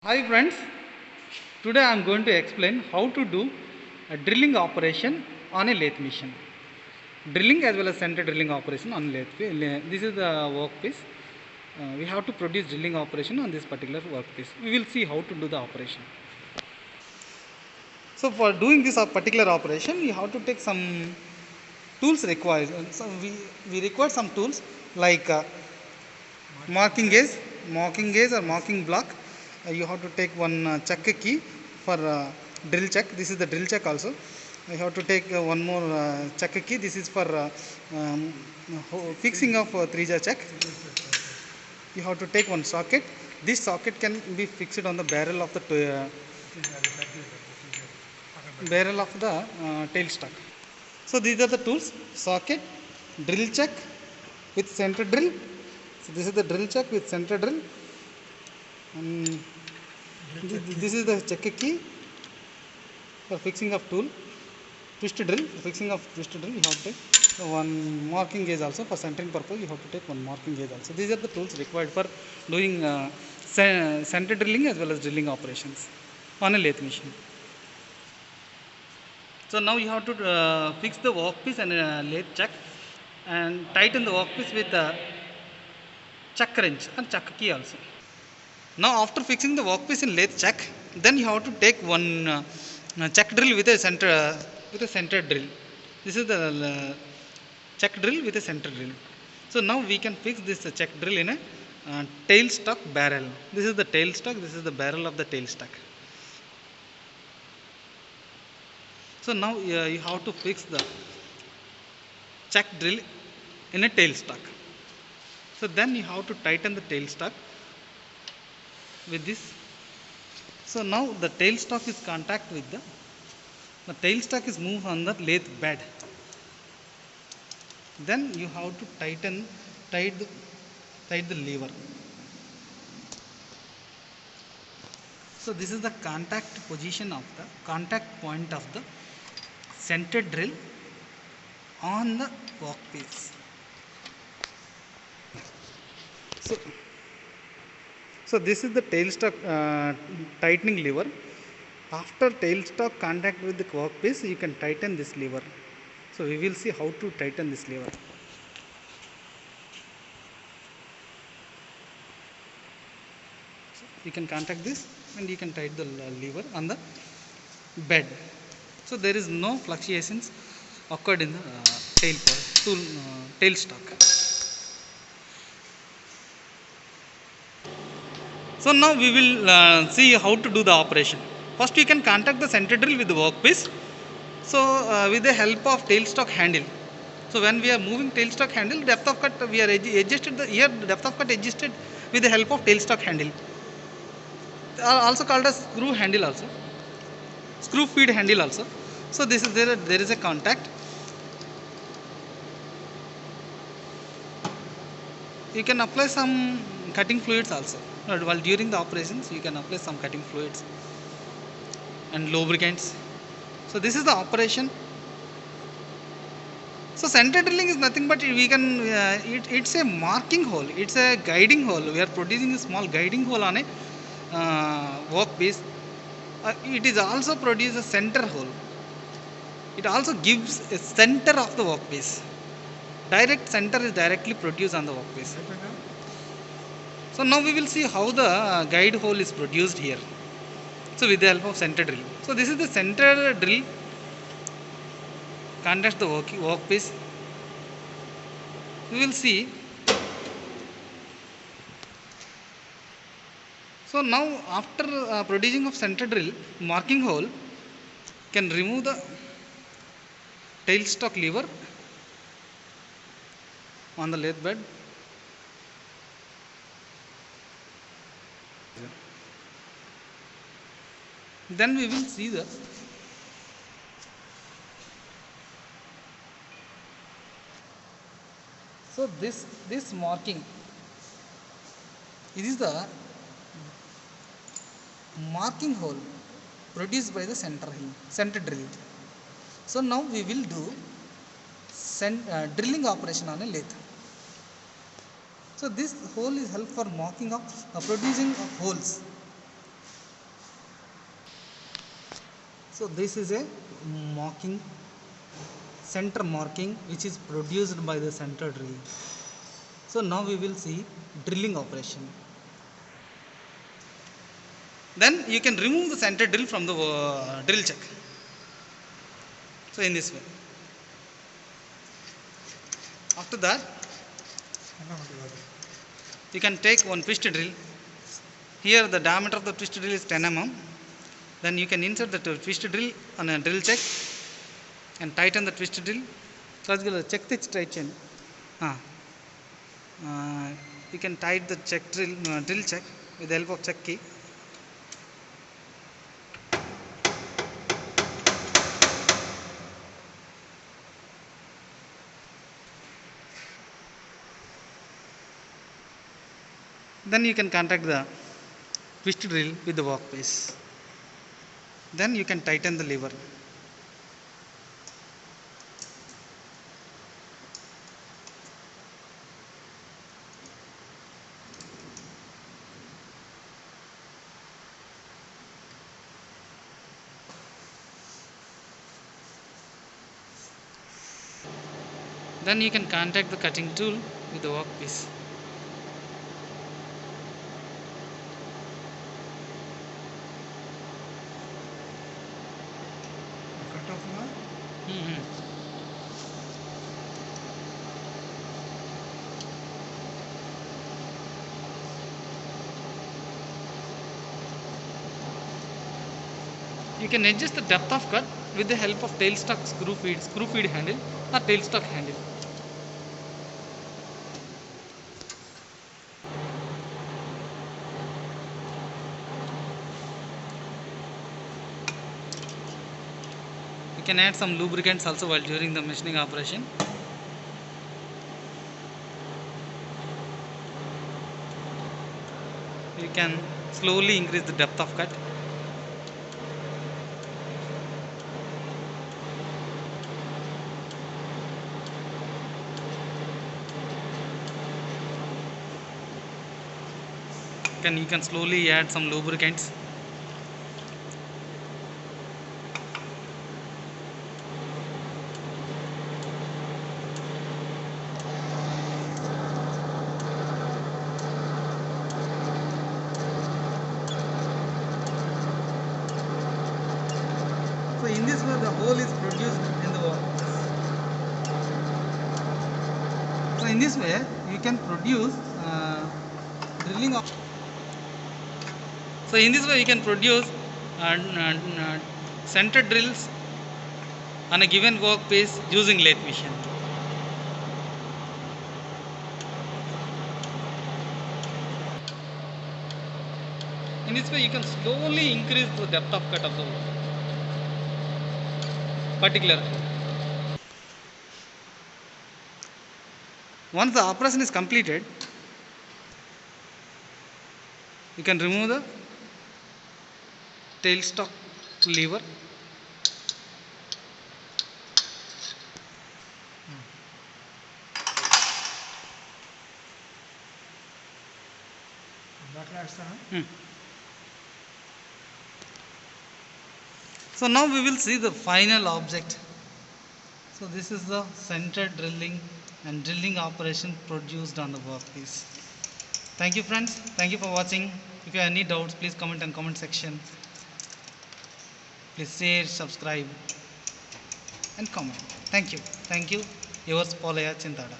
Hi friends, today I am going to explain how to do a drilling operation on a lathe machine. Drilling as well as center drilling operation on lathe. This is the workpiece. We have to produce drilling operation on this particular workpiece. We will see how to do the operation. So for doing this particular operation, we have to take some tools required. So we require some tools like marking gauge or marking block. You have to take one check key for drill check. This is the drill check also. You have to take one more check key. This is for um, fixing of three-jaw check. You have to take one socket. This socket can be fixed on the barrel of the tailstock. So these are the tools: socket, drill check with center drill. So this is the drill check with center drill, and this is the check key for fixing of tool. Twist drill, fixing of twist drill. You have to take one marking gauge also for centering purpose. You have to take one marking gauge also. These are the tools required for doing center drilling as well as drilling operations on a lathe machine. So now you have to fix the workpiece and lathe chuck and tighten the workpiece with a chuck wrench and chuck key also. Now after fixing the workpiece in lathe chuck, then you have to take one chuck drill with a center drill. This is the chuck drill with a center drill. So now we can fix this chuck drill in a tailstock barrel. This is the tailstock. This is the barrel of the tailstock. So now you have to fix the chuck drill in a tailstock. So then you have to tighten the tailstock with this. So now the tailstock is contact with the tailstock is moved on the lathe bed. Then you have to tighten the lever. So this is the contact position of the contact point of the center drill on the workpiece. So this is the tailstock tightening lever. After tailstock contact with the workpiece, you can tighten this lever. So we will see how to tighten this lever. So you can contact this and you can tighten the lever on the bed. So there is no fluctuations occurred in the tailstock. So now we will see how to do the operation. First we can contact the center drill with the workpiece. So with the help of tailstock handle. So when we are moving tailstock handle, depth of cut we are adjusted depth of cut adjusted with the help of tailstock handle. Also called as screw handle also. Screw feed handle also. So this is there is a contact. You can apply some cutting fluids also. While during the operations, you can apply some cutting fluids and lubricants. So this is the operation. So center drilling is nothing but we can it's a marking hole. It's a guiding hole. We are producing a small guiding hole on a workpiece. It is also produce a center hole. It also gives a center of the workpiece. Direct center is directly produced on the workpiece. So now we will see how the guide hole is produced here. So with the help of center drill. So this is the center drill. Contact the workpiece. We will see. So now after producing of center drill, marking hole can remove the tailstock lever on the lathe bed. Then we will see the so this marking, it is the marking hole produced by the center drill. So now we will do drilling operation on a lathe. So this hole is help for marking of producing of holes So this is a marking, center marking, which is produced by the center drill. So now we will see drilling operation. Then you can remove the center drill from the drill chuck. So in this way. After that, you can take one twist drill. Here the diameter of the twist drill is 10 mm. Then you can insert the twist drill on a drill chuck and tighten the twist drill. Check the straight chain. You can tighten the drill chuck with the help of chuck key. Then you can contact the twist drill with the workpiece. Then you can tighten the lever. Then you can contact the cutting tool with the workpiece. You can adjust the depth of cut with the help of tailstock screw feed handle or tailstock handle. You can add some lubricants also while during the machining operation. You can slowly increase the depth of cut. You can slowly add some lubricants. So in this way the hole is produced in the wall. So in this way you can produce drilling of. So in this way you can produce center drills on a given workpiece using lathe machine. In this way you can slowly increase the depth of cut of the particular hole. Once the operation is completed, you can remove the tailstock lever. So now we will see the final object. So this is the center drilling and drilling operation produced on the workpiece. Thank you friends. Thank you for watching. If you have any doubts, please comment in comment section. Please share, subscribe and comment. Thank you. Thank you. Yours Paulaya Chintada.